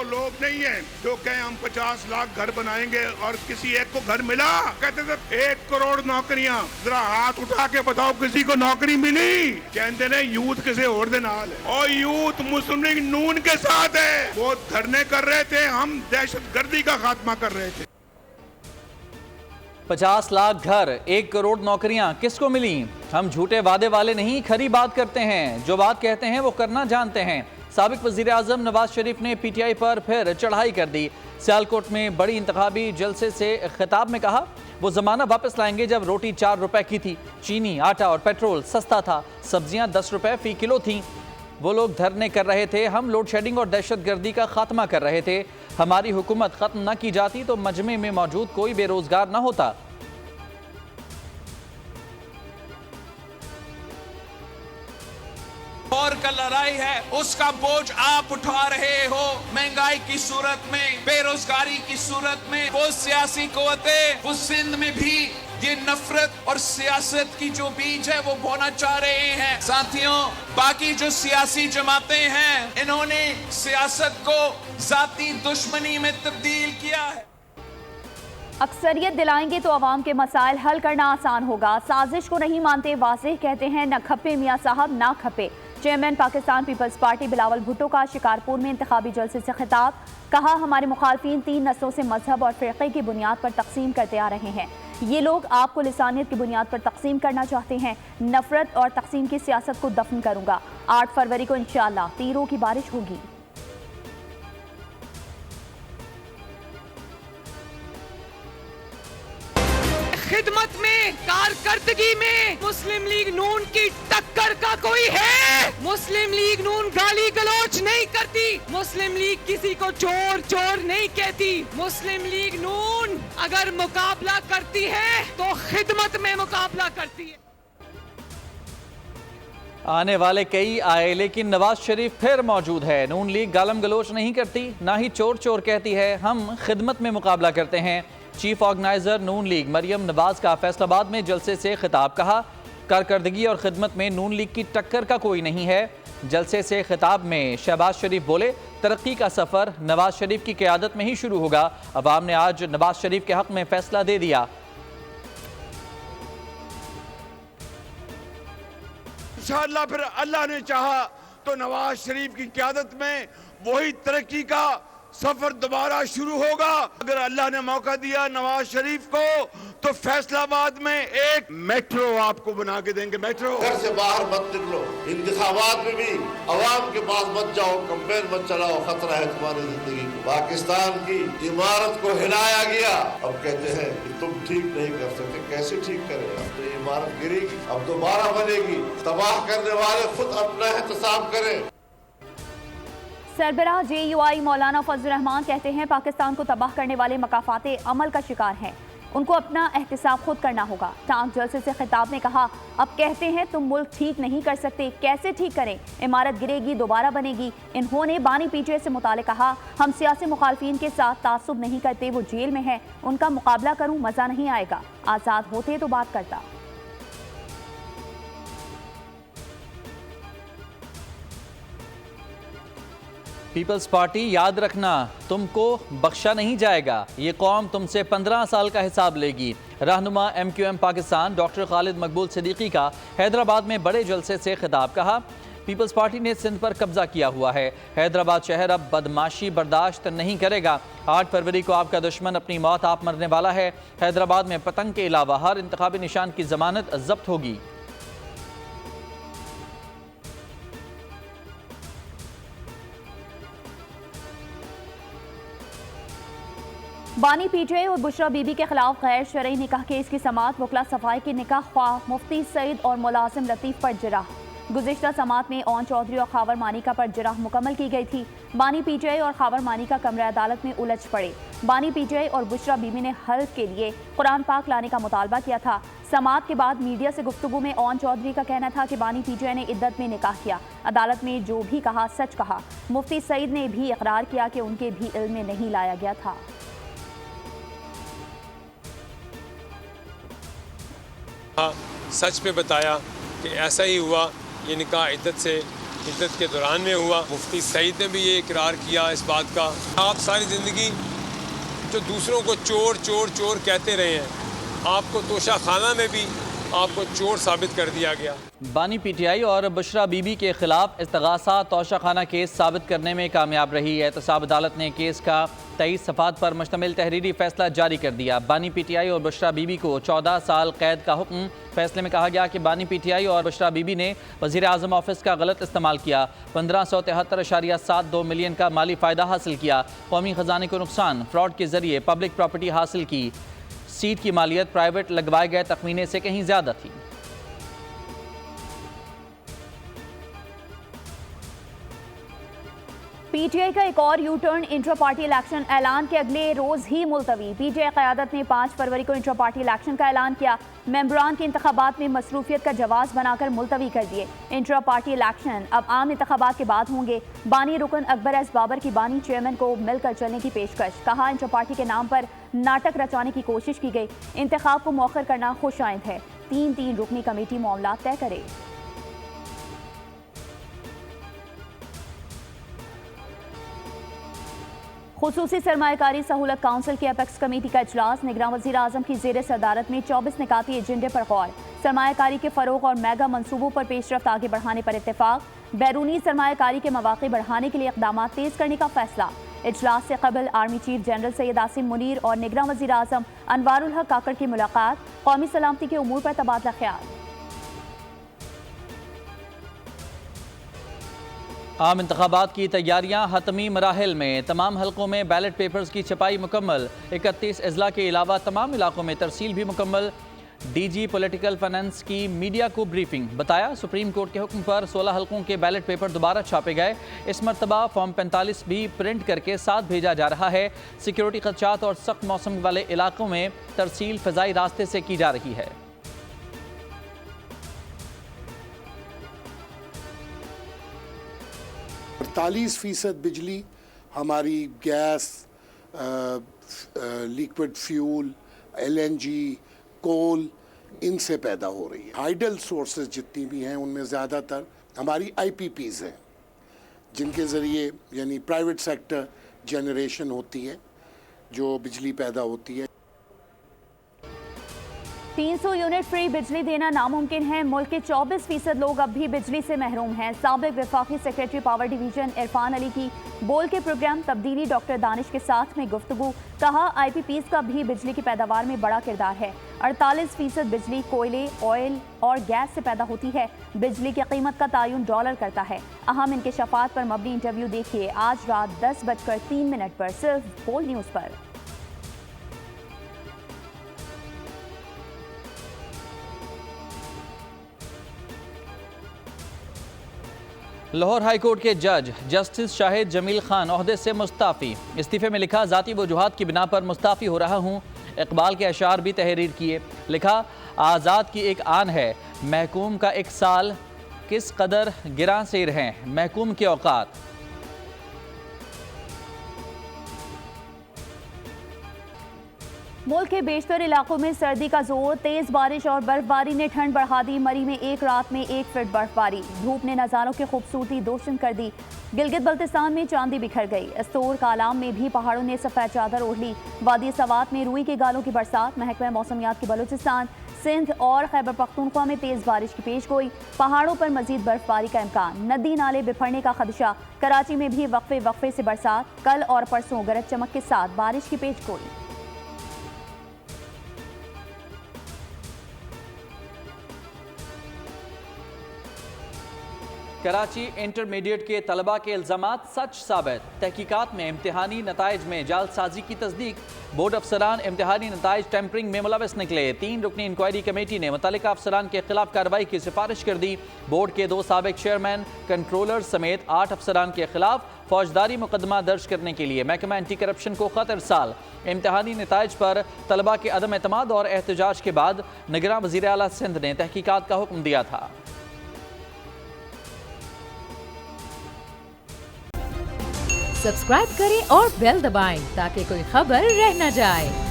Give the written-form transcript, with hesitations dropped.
लोग नहीं है जो कहें हम 50 लाख घर बनाएंगे और किसी एक को घर मिला। कहते थे 1 करोड़ नौकरियां, जरा हाथ उठा के बताओ किसी को नौकरी मिली? कहते ने यूथ किसी और दे नाल है और यूथ मुस्लिम लीग नून के साथ है। वो धरने कर रहे थे, हम दहशतगर्दी का खात्मा कर रहे थे। 50 लाख घर, 1 करोड़ नौकरियां किसको मिली? हम झूठे वादे वाले नहीं, खरी बात करते हैं। जो बात कहते हैं वो करना जानते हैं। साबिक वजीर आजम नवाज शरीफ ने पीटीआई पर फिर चढ़ाई कर दी। सियालकोट में बड़ी इंतखाबी जलसे से खिताब में कहा वो जमाना वापस लाएंगे जब रोटी 4 रुपए की थी, चीनी, आटा और पेट्रोल सस्ता था, सब्जियां 10 रुपए फी किलो थी। वो लोग धरने कर रहे थे, हम लोड शेडिंग और दहशतगर्दी का खात्मा कर रहे थे। हमारी हुकूमत खत्म न की जाती तो मजमे में मौजूद कोई बेरोजगार न होता। और का लड़ाई है, उसका बोझ आप उठा रहे हो। महंगाई की सूरत में, बेरोजगारी की सूरत में, वो सियासी कुव्वतें वो सिंध में भी ये नफरत और सियासत की जो बीज है वो बोना चाह रहे हैं। साथियों, बाकी जो सियासी जमातें हैं, इन्होंने सियासत को जाती दुश्मनी में तब्दील किया है। अक्सरियत दिलाएंगे तो अवाम के मसाइल हल करना आसान होगा। साजिश को नहीं मानते, वाज़ेह कहते हैं न खपे मियाँ साहब ना खपे। Chairman Pakistan People's Party Bilawal Bhutto का शिकारपुर में इंतखाबी जलसे से खिताब। कहा हमारे मुखालफिन 3 नस्लों से मजहब और फ़िरक़े की बुनियाद पर तकसीम करते आ रहे हैं। ये लोग आपको लिसानियत की बुनियाद पर तकसीम करना चाहते हैं। नफरत और तकसीम की सियासत को दफन करूंगा। 8 फरवरी को इंशाअल्लाह तीरों की बारिश होगी। खिदमत में, कारकर्दगी में मुस्लिम लीग नून की टक्कर का कोई है? मुस्लिम लीग नून गाली गलौच नहीं करती। मुस्लिम लीग किसी को चोर चोर नहीं कहती। मुस्लिम लीग नून अगर मुकाबला करती है तो खिदमत में मुकाबला करती है। आने वाले कई आए लेकिन नवाज शरीफ फिर मौजूद है। नून लीग गालम गलोच नहीं करती, ना ही चोर चोर कहती है। हम खिदमत में मुकाबला करते हैं। चीफ ऑर्गेनाइजर नून लीग मरियम नवाज का फैसलाबाद में जलसे से खिताब। कहा कारकर्दगी और खिदमत में नून लीग की टक्कर का कोई नहीं है। जलसे से खिताब में शहबाज शरीफ बोले तरक्की का सफर नवाज शरीफ की क़यादत में ही शुरू होगा। अवाम ने आज नवाज शरीफ के हक में फैसला दे दिया। इंशाअल्लाह फिर अल्लाह ने चाहा तो नवाज शरीफ की क़यादत में वही तरक्की का सफर दोबारा शुरू होगा। अगर अल्लाह ने मौका दिया नवाज शरीफ को तो फैसलाबाद में एक मेट्रो आपको बना के देंगे। मेट्रो। घर से बाहर मत निकलो, इंतखाबात में भी अवाम के पास मत जाओ, कंपेन मत चलाओ, खतरा है तुम्हारी जिंदगी को। पाकिस्तान की इमारत को हिलाया गया, अब कहते हैं कि तुम ठीक नहीं कर सकते। कैसे ठीक करेगा? तो ये इमारत गिरेगी, अब दोबारा बनेगी। तबाह करने वाले खुद अपना एहतसाब करें। सरबराह JUI मौलाना फजल रहमान कहते हैं पाकिस्तान को तबाह करने वाले मकाफाते अमल का शिकार हैं, उनको अपना एहतिसाब खुद करना होगा। टांग जलसे से खिताब में कहा अब कहते हैं तुम मुल्क ठीक नहीं कर सकते, कैसे ठीक करें? इमारत गिरेगी, दोबारा बनेगी। इन्होंने बानी PJ से मुतालिक कहा हम सियासी मुखालफिन के साथ तासुब नहीं करते, वो जेल में है, उनका मुकाबला करूं मजा नहीं आएगा, आज़ाद होते तो बात करता। पीपल्स पार्टी याद रखना तुमको बख्शा नहीं जाएगा। ये कौम तुमसे 15 साल का हिसाब लेगी। रहनुमा MQM पाकिस्तान डॉक्टर खालिद मकबूल सिद्दीकी का हैदराबाद में बड़े जलसे से खिताब। कहा पीपल्स पार्टी ने सिंध पर कब्जा किया हुआ है। हैदराबाद शहर अब बदमाशी बर्दाश्त नहीं करेगा। 8 फरवरी को आपका दुश्मन अपनी मौत आप मरने वाला है। हैदराबाद में पतंग के अलावा हर इंतखाबी निशान की जमानत जब्त होगी। बानी PJ और बुशरा बीबी के खिलाफ गैर शरई निकाह केस की समाअत वकला सफाई के निकाह ख्वाह मुफ्ती सईद और मुलाजिम लतीफ़ पर जिराह। गुज़िश्ता समाअत में ओन चौधरी और खावर मानिका पर जिराह मुकम्मल की गई थी। बानी PJ और खावर मानिका कमरा अदालत में उलझ पड़े। बानी PJ और बुशरा बीबी ने हल्फ के लिए कुरान पाक लाने का मुतालबा किया था। समाअत के बाद मीडिया से गुफ्तगू में ओन चौधरी का कहना था कि बानी PJ ने इद्दत में निकाह किया। अदालत में जो भी कहा सच कहा। मुफ्ती सईद ने भी इकरार किया कि उनके भी इल्म में नहीं लाया गया था। सच में बताया कि ऐसा ही हुआ, ये निकाह इद्दत से इद्दत के दौरान में हुआ। मुफ्ती सईद ने भी ये इकरार किया इस बात का। आप सारी ज़िंदगी जो दूसरों को चोर चोर चोर कहते रहे हैं, आपको तोशा खाना में भी आपको चोर साबित कर दिया गया। बानी पीटीआई और बुशरा बीबी के खिलाफ इस्तगासा तोशाखाना केस साबित करने में कामयाब रही। एहतसाब अदालत ने केस का 23 सफ़ात पर मुश्तमिल तहरीरी फैसला जारी कर दिया। बानी पीटीआई और बुशरा बीबी को 14 साल कैद का हुक्म। फैसले में कहा गया कि बानी पीटीआई और बुशरा बीबी ने वज़ीर आज़म ऑफिस का गलत इस्तेमाल किया, 1573.72 मिलियन का माली फ़ायदा हासिल किया, कौमी ख़जाने को नुकसान, फ्रॉड के ज़रिए पब्लिक प्रॉपर्टी हासिल की, सीट की मालियत प्राइवेट लगवाए गए तखमीने से कहीं ज़्यादा थी। पीटीआई का एक और U turn, intra party election ऐलान के अगले रोज ही मुलतवी। पीटीआई क़यादत ने 5 फरवरी को इंट्रा पार्टी इलेक्शन का ऐलान किया। मेंबरान के इंतखाबात में मसरूफियत का जवाब बनाकर मुलतवी कर दिए। इंट्रा पार्टी इलेक्शन अब आम इंतखाबात के बाद होंगे। बानी रुकन अकबर एस बाबर की बानी चेयरमैन को मिलकर चलने की पेशकश। कहा इंट्रा पार्टी के नाम पर नाटक रचाने की कोशिश की गई। इंतखाब को मौखर करना खुशाइंद है। 3 रुकनी कमेटी मामला तय करे। खुसूसी सरमायाकारी सहूलत काउंसिल की एपेक्स कमेटी का इजलास। निगरान वज़ीर आज़म की ज़ेर सदारत में 24 निकाती एजेंडे पर गौर। सरमायाकारी के फ़रोग़ और मेगा मनसूबों पर पेशरफ्त आगे बढ़ाने पर इत्तेफाक। बैरूनी सरमायाकारी के मौक़े बढ़ाने के लिए इक़दामात तेज़ करने का फैसला। इजलास से कबल army chief general Syed Asim Munir और निगरान वज़ीर आज़म अनवारुल हक काकड़ की मुलाकात। कौमी सलामती के उमूर पर तबादला ख्याल। आम इंतखाबात की तैयारियां हतमी मराहिल में। तमाम हलकों में बैलेट पेपर्स की छपाई मुकम्मल। 31 अजला के अलावा तमाम इलाकों में तरसील भी मुकम्मल। डीजी पॉलिटिकल फाइनेंस की मीडिया को ब्रीफिंग। बताया सुप्रीम कोर्ट के हुक्म पर 16 हलकों के बैलेट पेपर दोबारा छापे गए। इस मरतबा फॉर्म 45 भी प्रिंट करके साथ भेजा जा रहा है। सिक्योरिटी खदशात और सख्त मौसम वाले इलाकों में तरसील फ़ज़ाई रास्ते से की जा रही है। %48 बिजली हमारी गैस, लिक्विड फ्यूल, LNG, कोल इनसे पैदा हो रही है। हाइडल सोर्सेज जितनी भी हैं उनमें ज़्यादातर हमारी IPPs हैं, जिनके ज़रिए यानी प्राइवेट सेक्टर जनरेशन होती है, जो बिजली पैदा होती है। 300 यूनिट फ्री बिजली देना नामुमकिन है। मुल्क के 24% लोग अब भी बिजली से महरूम हैं। साबिक वफाकी secretary power division Irfan Ali की बोल के प्रोग्राम तब्दीली डॉक्टर दानिश के साथ में गुफ्तगू। कहा IPPs का भी बिजली की पैदावार में बड़ा किरदार है। 48% बिजली कोयले, ऑयल और गैस से पैदा होती है। बिजली की कीमत का तयन डॉलर करता है। अहम इंकशाफात पर मबनी इंटरव्यू देखिए आज रात 10:03 पर सिर्फ बोल न्यूज़ पर। लाहौर हाई कोर्ट के जज जस्टिस शाहिद जमील खान ओहदे से मुस्ताफ़ी। इस्तीफे में लिखा ज़ाती वजूहात की बिना पर मुस्ताफ़ी हो रहा हूँ। इकबाल के अशार भी तहरीर किए। लिखा आज़ाद की एक आन है, महकूम का एक साल किस कदर गिरां सेर हैं महकूम के औकात। मुल्क के बेशतर इलाकों में सर्दी का जोर। तेज बारिश और बर्फबारी ने ठंड बढ़ा दी। मरी में एक रात में 1 फीट बर्फबारी। धूप ने नज़ारों की खूबसूरती दोशन कर दी। गिलगित बल्तिस्तान में चांदी बिखर गई। अस्तोर कालाम में भी पहाड़ों ने सफ़ेद चादर ओढ़ ली। वादी सवात में रुई के गालों की बरसात। महकमा मौसमियात की बलूचिस्तान, सिंध और खैबर पख्तूनख्वा में तेज बारिश की पेश गोई। पहाड़ों पर मजीद बर्फबारी का इम्कान। नदी नाले बिफरने का खदशा। कराची में भी वक्फे वक्फे से बरसात। कल और परसों गरज चमक के साथ बारिश की पेश गोई। कराची इंटरमीडिएट के तलबा के इल्ज़ामात सच साबित। तहकीकात में इम्तिहानी नताइज में जालसाजी की तस्दीक। बोर्ड अफसरान इम्तिहानी नताइज टेम्परिंग में मुलविस निकले। 3 रुकनी इंक्वायरी कमेटी ने मुतल्लिका अफसरान के खिलाफ कार्रवाई की सिफारिश कर दी। बोर्ड के 2 साबिक चेयरमैन, कंट्रोलर समेत 8 अफसरान के खिलाफ फौजदारी मुकदमा दर्ज करने के लिए महकमा एंटी करप्शन को खत इरसाल। इम्तिहानी नताइज पर तलबा के अदम एतमाद और एहतजाज के बाद निगरान वज़ीर आला सिंध ने तहकीकात का हुक्म दिया था। सब्सक्राइब करें और बेल दबाएं ताकि कोई खबर रह न जाए।